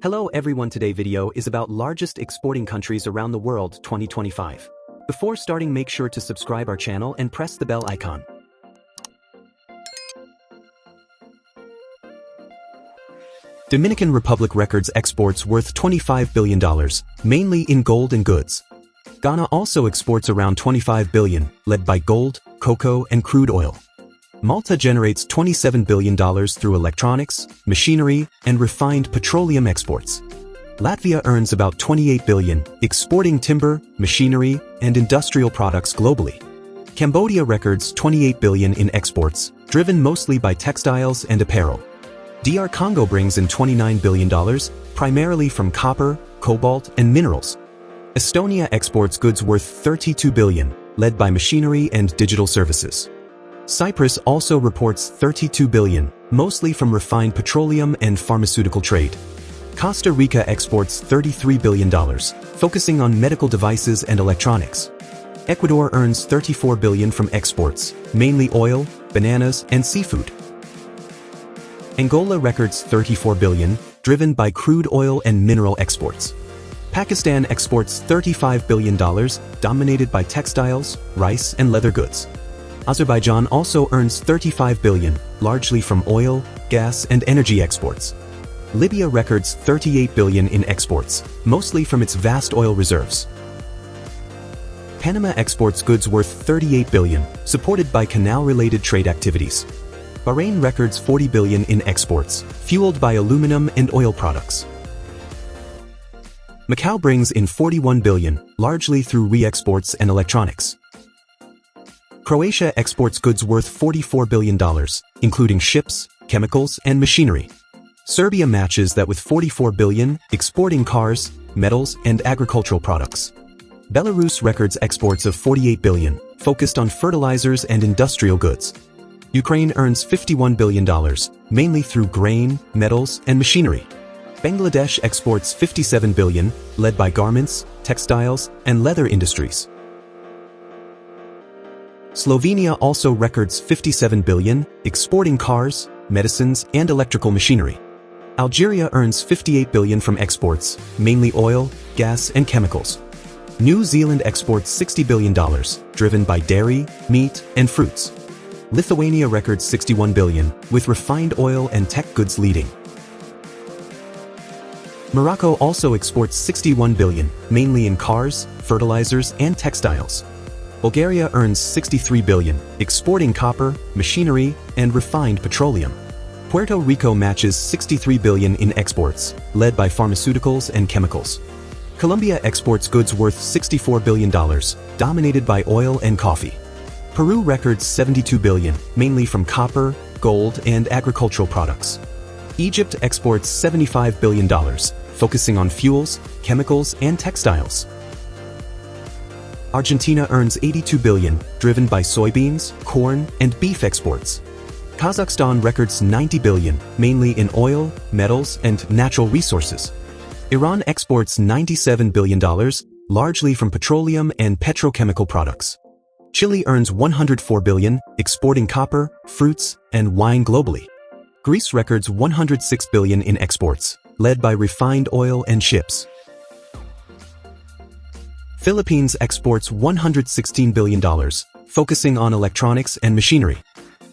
Hello everyone, today's video is about largest exporting countries around the world 2025. Before starting, make sure to subscribe our channel and press the bell icon. Dominican Republic records exports worth $25 billion, mainly in gold and goods. Ghana also exports around $25 billion, led by gold, cocoa, and crude oil. Malta generates $27 billion through electronics, machinery, and refined petroleum exports. Latvia earns about $28 billion, exporting timber, machinery, and industrial products globally. Cambodia records $28 billion in exports, driven mostly by textiles and apparel. DR Congo brings in $29 billion, primarily from copper, cobalt, and minerals. Estonia exports goods worth $32 billion, led by machinery and digital services. Cyprus also reports $32 billion, mostly from refined petroleum and pharmaceutical trade. Costa Rica exports $33 billion, focusing on medical devices and electronics. Ecuador earns $34 billion from exports, mainly oil, bananas, and seafood. Angola records $34 billion, driven by crude oil and mineral exports. Pakistan exports $35 billion, dominated by textiles, rice, and leather goods. Azerbaijan also earns $35 billion, largely from oil, gas, and energy exports. Libya records $38 billion in exports, mostly from its vast oil reserves. Panama exports goods worth $38 billion, supported by canal-related trade activities. Bahrain records $40 billion in exports, fueled by aluminum and oil products. Macau brings in $41 billion, largely through re-exports and electronics. Croatia exports goods worth $44 billion, including ships, chemicals, and machinery. Serbia matches that with $44 billion, exporting cars, metals, and agricultural products. Belarus records exports of $48 billion, focused on fertilizers and industrial goods. Ukraine earns $51 billion, mainly through grain, metals, and machinery. Bangladesh exports $57 billion, led by garments, textiles, and leather industries. Slovenia also records $57 billion, exporting cars, medicines, and electrical machinery. Algeria earns $58 billion from exports, mainly oil, gas, and chemicals. New Zealand exports $60 billion, driven by dairy, meat, and fruits. Lithuania records $61 billion, with refined oil and tech goods leading. Morocco also exports $61 billion, mainly in cars, fertilizers, and textiles. Bulgaria earns $63 billion, exporting copper, machinery, and refined petroleum. Puerto Rico matches $63 billion in exports, led by pharmaceuticals and chemicals. Colombia exports goods worth $64 billion, dominated by oil and coffee. Peru records $72 billion, mainly from copper, gold, and agricultural products. Egypt exports $75 billion, focusing on fuels, chemicals, and textiles. Argentina earns $82 billion, driven by soybeans, corn, and beef exports. Kazakhstan records $90 billion, mainly in oil, metals, and natural resources. Iran exports $97 billion, largely from petroleum and petrochemical products. Chile earns $104 billion, exporting copper, fruits, and wine globally. Greece records $106 billion in exports, led by refined oil and ships. Philippines exports $116 billion, focusing on electronics and machinery.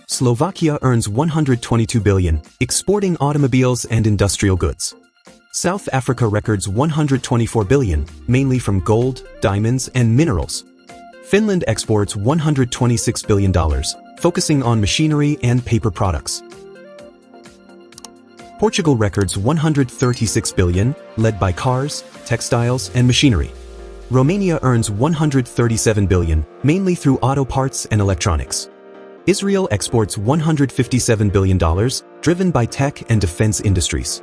Slovakia earns $122 billion, exporting automobiles and industrial goods. South Africa records $124 billion, mainly from gold, diamonds, and minerals. Finland exports $126 billion, focusing on machinery and paper products. Portugal records $136 billion, led by cars, textiles, and machinery. Romania earns $137 billion, mainly through auto parts and electronics. Israel exports $157 billion, driven by tech and defense industries.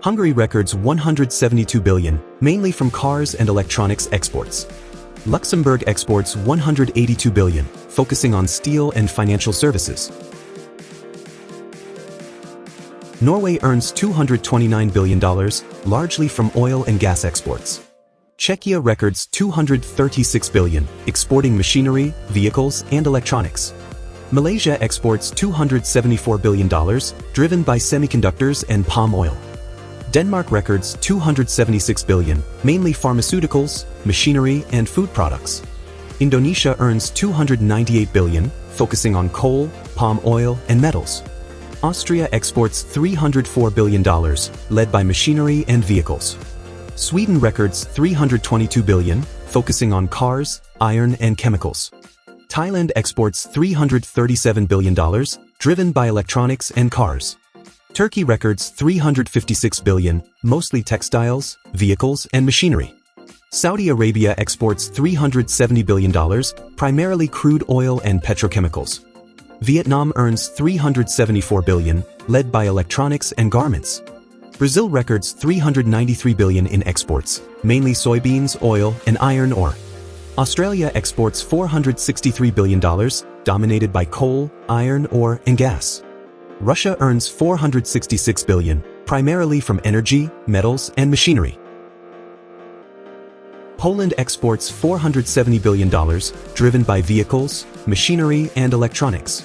Hungary records $172 billion, mainly from cars and electronics exports. Luxembourg exports $182 billion, focusing on steel and financial services. Norway earns $229 billion, largely from oil and gas exports. Czechia records $236 billion, exporting machinery, vehicles, and electronics. Malaysia exports $274 billion, driven by semiconductors and palm oil. Denmark records 276 billion, mainly pharmaceuticals, machinery, and food products. Indonesia earns 298 billion, focusing on coal, palm oil, and metals. Austria exports $304 billion, led by machinery and vehicles. Sweden records 322 billion, focusing on cars, iron, and chemicals. Thailand exports $337 billion, driven by electronics and cars. Turkey records 356 billion, mostly textiles, vehicles, and machinery. Saudi Arabia exports $370 billion, primarily crude oil and petrochemicals. Vietnam earns $374 billion, led by electronics and garments. Brazil records $393 billion in exports, mainly soybeans, oil, and iron ore. Australia exports $463 billion, dominated by coal, iron ore, and gas. Russia earns $466 billion, primarily from energy, metals, and machinery. Poland exports $470 billion, driven by vehicles, machinery, and electronics.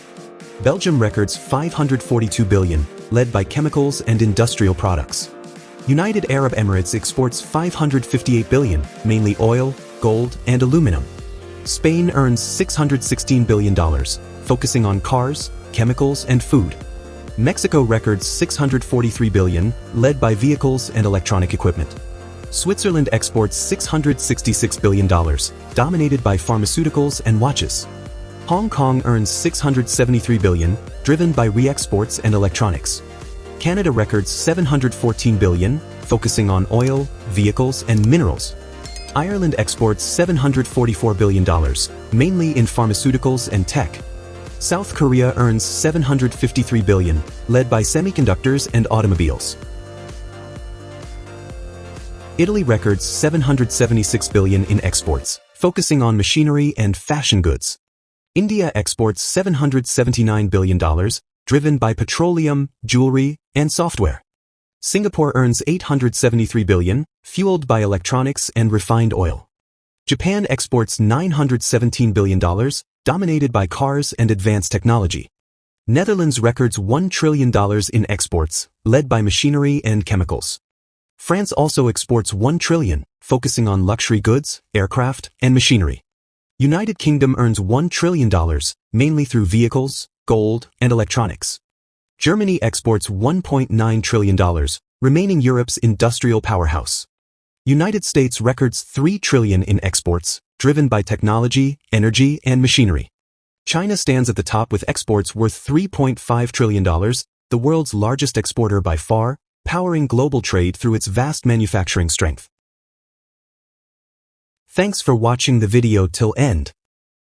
Belgium records $542 billion, led by chemicals and industrial products. United Arab Emirates exports $558 billion, mainly oil, gold, and aluminum. Spain earns $616 billion, focusing on cars, chemicals, and food. Mexico records $643 billion, led by vehicles and electronic equipment. Switzerland exports $666 billion, dominated by pharmaceuticals and watches. Hong Kong earns $673 billion, driven by re-exports and electronics. Canada records $714 billion, focusing on oil, vehicles, and minerals. Ireland exports $744 billion, mainly in pharmaceuticals and tech. South Korea earns $753 billion, led by semiconductors and automobiles. Italy records $776 billion in exports, focusing on machinery and fashion goods. India exports $779 billion, driven by petroleum, jewelry, and software. Singapore earns $873 billion, fueled by electronics and refined oil. Japan exports $917 billion, dominated by cars and advanced technology. Netherlands records $1 trillion in exports, led by machinery and chemicals. France also exports $1 trillion, focusing on luxury goods, aircraft, and machinery. United Kingdom earns $1 trillion, mainly through vehicles, gold, and electronics. Germany exports $1.9 trillion, remaining Europe's industrial powerhouse. United States records $3 trillion in exports, driven by technology, energy, and machinery. China stands at the top with exports worth $3.5 trillion, the world's largest exporter by far, powering global trade through its vast manufacturing strength. Thanks for watching the video till end.